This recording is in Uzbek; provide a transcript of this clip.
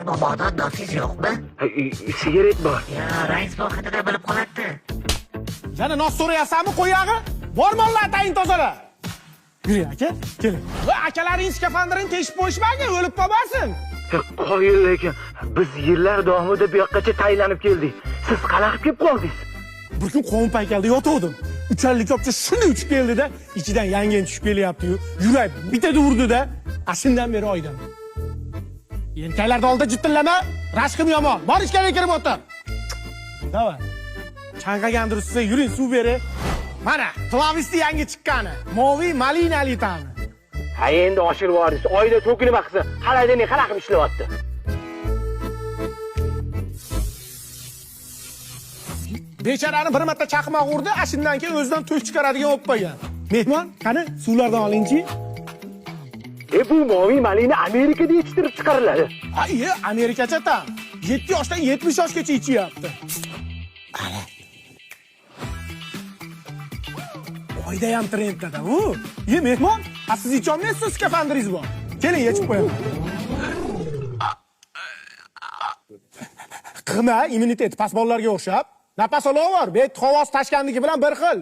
bobodan dotingiz yo'qmi? Sigaret bor. Rais bu haqida bilib qoladi. Yana nos so'rayapsanmi qo'yag'i? Bormi Alloh atayin tozala. Yuring aka, keling. Va akalaring skafandrini teshib qo'yishmagin, o'lib qolmasin. Qoyil lekin biz yillar davomida bu yoqqacha taylanib keldik. Siz qalaxib kelib qoldingiz. Bir kun qovun paykalda yotuvdim. Uchanlik kopcha shunday uchib keldida, ichidan yangin tushib kelyapti-yu. Yurak bitada urdi-da, ashundan beri oydan. Yelkalarda oldi jittillama, rashqim yomon. Bor ichkariga kirib o'tir. Davay. Chanqagandir siz yuring suv beri. Mana, Flavisti yangi chiqqani. Moviy malinali ta'mi. Ha endi oshirib yuborsiz. Oyda to'kinib aqsa, qalaydan qanaqib ishlayapti. Bechorani bir marta chaqmoq urdi, ashundan keyin o'zidan to'sh chiqaradigan bo'lib qolgan. Mehmon, qani suvlardan olingchi. Bu moviy malina Amerikada yetishtirib chiqariladi. Ha, Amerikacha tam. 7 yoshdan 70 yoshgacha ichyapti. Ana. Oyda ham trendda u. Mehmon, siz icholmaysiz, skafandringiz bor. Keling, yechib qo'yaman. Qima, immunitet past bolalarga o'xshab. Nafas olaver, bet havosi tashkandagi bilan bir xil.